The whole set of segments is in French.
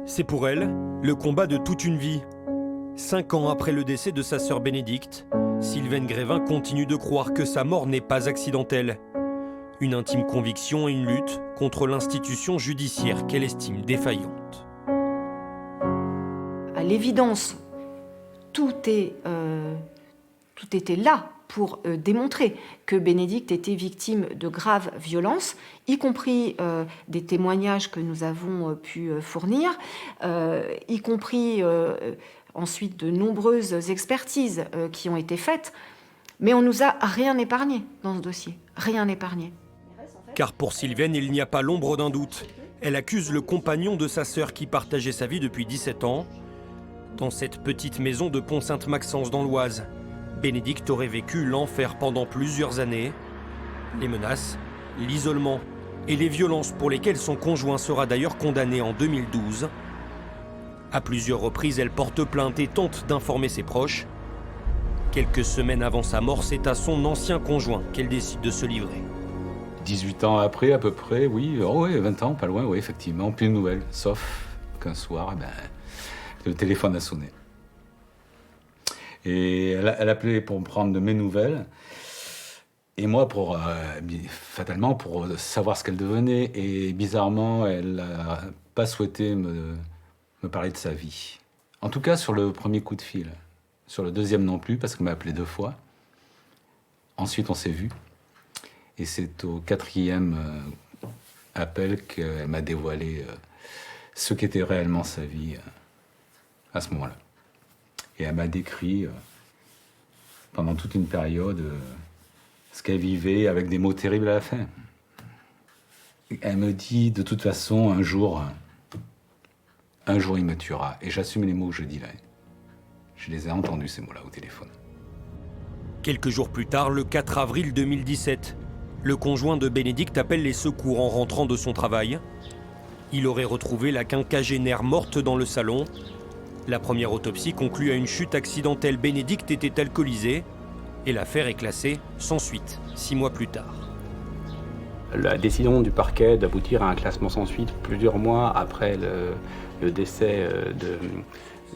C'est pour elle le combat de toute une vie. 5 ans après le décès de sa sœur Bénédicte, Sylvaine Grévin continue de croire que sa mort n'est pas accidentelle. Une intime conviction et une lutte contre l'institution judiciaire qu'elle estime défaillante. À l'évidence, tout était là pour démontrer que Bénédicte était victime de graves violences, y compris des témoignages que nous avons pu fournir, y compris ensuite de nombreuses expertises qui ont été faites. Mais on ne nous a rien épargné dans ce dossier, rien épargné. Car pour Sylvaine, il n'y a pas l'ombre d'un doute. Elle accuse le compagnon de sa sœur qui partageait sa vie depuis 17 ans. Dans cette petite maison de Pont-Sainte-Maxence dans l'Oise, Bénédicte aurait vécu l'enfer pendant plusieurs années. Les menaces, l'isolement et les violences pour lesquelles son conjoint sera d'ailleurs condamné en 2012. À plusieurs reprises, elle porte plainte et tente d'informer ses proches. Quelques semaines avant sa mort, c'est à son ancien conjoint qu'elle décide de se livrer. 18 ans après, à peu près, oui. Oh oui, 20 ans, pas loin, oui, effectivement. Plus de nouvelles. Sauf qu'un soir, le téléphone a sonné. Et elle appelait pour me prendre de mes nouvelles. Et moi, fatalement, pour savoir ce qu'elle devenait. Et bizarrement, elle n'a pas souhaité me parler de sa vie. En tout cas, sur le premier coup de fil. Sur le deuxième non plus, parce qu'elle m'a appelé 2 fois. Ensuite, on s'est vus. Et c'est au 4e appel qu'elle m'a dévoilé ce qu'était réellement sa vie à ce moment-là. Et elle m'a décrit pendant toute une période ce qu'elle vivait avec des mots terribles à la fin. Elle me dit, de toute façon, un jour il me tuera. Et j'assume les mots que je dis là. Je les ai entendus, ces mots-là, au téléphone. Quelques jours plus tard, le 4 avril 2017, le conjoint de Bénédicte appelle les secours en rentrant de son travail. Il aurait retrouvé la quinquagénaire morte dans le salon. La première autopsie conclut à une chute accidentelle. Bénédicte était alcoolisée et l'affaire est classée sans suite, 6 mois plus tard. La décision du parquet d'aboutir à un classement sans suite plusieurs mois après le décès de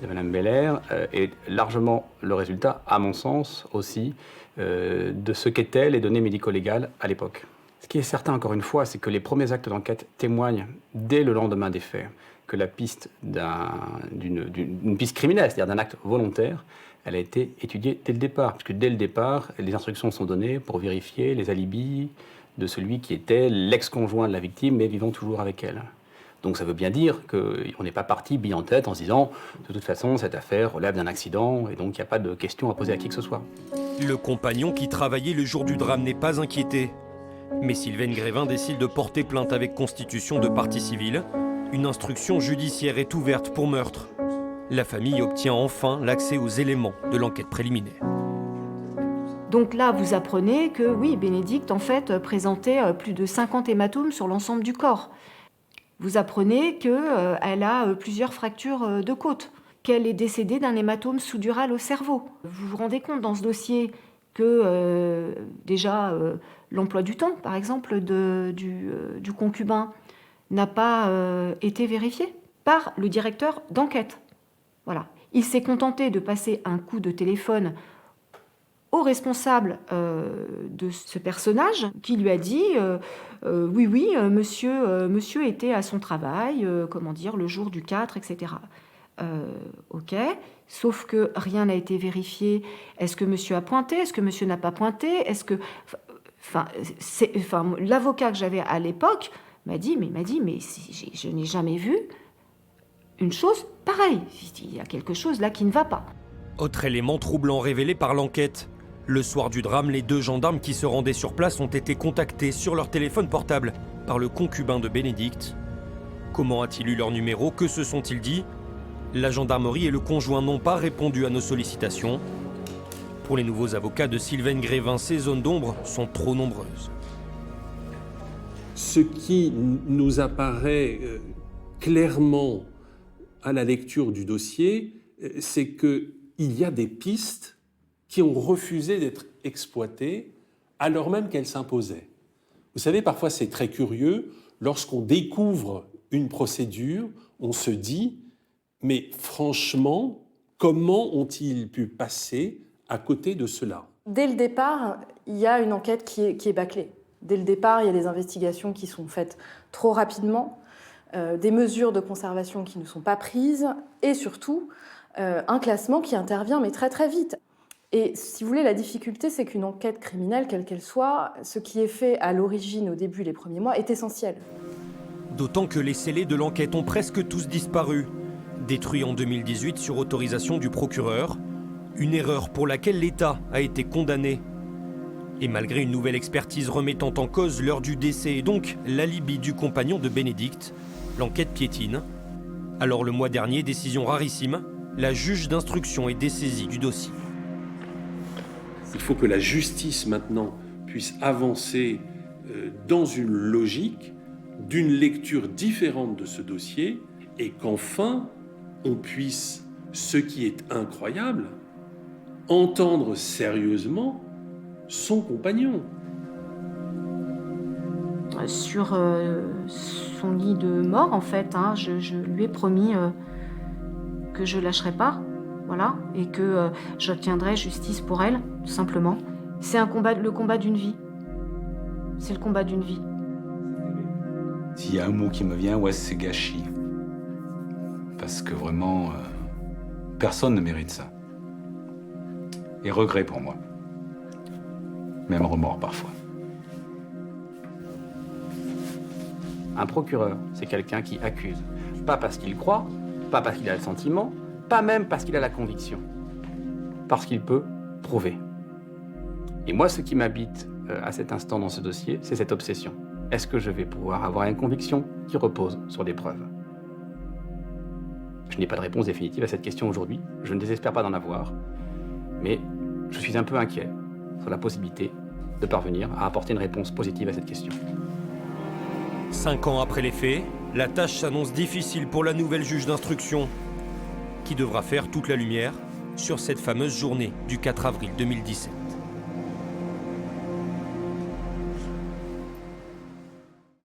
Mme Belair est largement le résultat, à mon sens aussi, de ce qu'étaient les données médico-légales à l'époque. Ce qui est certain, encore une fois, c'est que les premiers actes d'enquête témoignent, dès le lendemain des faits, que la piste d'une piste criminelle, c'est-à-dire d'un acte volontaire, elle a été étudiée dès le départ. Parce que dès le départ, les instructions sont données pour vérifier les alibis de celui qui était l'ex-conjoint de la victime, mais vivant toujours avec elle. Donc ça veut bien dire qu'on n'est pas parti bille en tête en se disant « de toute façon, cette affaire relève d'un accident et donc il n'y a pas de questions à poser à qui que ce soit ». Le compagnon qui travaillait le jour du drame n'est pas inquiété. Mais Sylvaine Grévin décide de porter plainte avec constitution de partie civile. Une instruction judiciaire est ouverte pour meurtre. La famille obtient enfin l'accès aux éléments de l'enquête préliminaire. Donc là, vous apprenez que oui, Bénédicte, en fait, présentait plus de 50 hématomes sur l'ensemble du corps. Vous apprenez qu'elle a plusieurs fractures de côte, qu'elle est décédée d'un hématome sous-dural au cerveau. Vous vous rendez compte dans ce dossier que déjà l'emploi du temps, par exemple, du concubin n'a pas été vérifié par le directeur d'enquête. Voilà. Il s'est contenté de passer un coup de téléphone au responsable de ce personnage qui lui a dit oui, monsieur était à son travail, le jour du 4, etc. Ok, sauf que rien n'a été vérifié. Est-ce que monsieur a pointé? Est-ce que monsieur n'a pas pointé? Est-ce que... l'avocat que j'avais à l'époque m'a dit, mais je n'ai jamais vu une chose pareille. Il y a quelque chose là qui ne va pas. Autre élément troublant révélé par l'enquête. Le soir du drame, les 2 gendarmes qui se rendaient sur place ont été contactés sur leur téléphone portable par le concubin de Bénédicte. Comment a-t-il eu leur numéro? Que se sont-ils dit? La gendarmerie et le conjoint n'ont pas répondu à nos sollicitations. Pour les nouveaux avocats de Sylvaine Grévin, ces zones d'ombre sont trop nombreuses. Ce qui nous apparaît clairement à la lecture du dossier, c'est qu'il y a des pistes qui ont refusé d'être exploitées alors même qu'elles s'imposaient. Vous savez, parfois c'est très curieux, lorsqu'on découvre une procédure, on se dit, mais franchement, comment ont-ils pu passer à côté de cela ? Dès le départ, il y a une enquête qui est bâclée. Dès le départ, il y a des investigations qui sont faites trop rapidement, des mesures de conservation qui ne sont pas prises, et surtout, un classement qui intervient, mais très très vite. Et si vous voulez, la difficulté, c'est qu'une enquête criminelle, quelle qu'elle soit, ce qui est fait à l'origine, au début, les premiers mois, est essentiel. D'autant que les scellés de l'enquête ont presque tous disparu, détruits en 2018 sur autorisation du procureur, une erreur pour laquelle l'État a été condamné. Et malgré une nouvelle expertise remettant en cause l'heure du décès et donc l'alibi du compagnon de Bénédicte, l'enquête piétine. Alors le mois dernier, décision rarissime, la juge d'instruction est dessaisie du dossier. Il faut que la justice maintenant puisse avancer dans une logique d'une lecture différente de ce dossier et qu'enfin on puisse, ce qui est incroyable, entendre sérieusement son compagnon. Sur son lit de mort, en fait, hein, je lui ai promis que je lâcherais pas, voilà, et que j'obtiendrai justice pour elle, tout simplement. C'est le combat d'une vie. C'est le combat d'une vie. S'il y a un mot qui me vient, ouais, c'est gâchis. Parce que vraiment, personne ne mérite ça. Et regret pour moi. Même remords parfois. Un procureur, c'est quelqu'un qui accuse. Pas parce qu'il croit, pas parce qu'il a le sentiment, pas même parce qu'il a la conviction. Parce qu'il peut prouver. Et moi, ce qui m'habite à cet instant dans ce dossier, c'est cette obsession. Est-ce que je vais pouvoir avoir une conviction qui repose sur des preuves ? Je n'ai pas de réponse définitive à cette question aujourd'hui. Je ne désespère pas d'en avoir. Mais je suis un peu inquiet sur la possibilité de parvenir à apporter une réponse positive à cette question. 5 ans après les faits, la tâche s'annonce difficile pour la nouvelle juge d'instruction, qui devra faire toute la lumière sur cette fameuse journée du 4 avril 2017.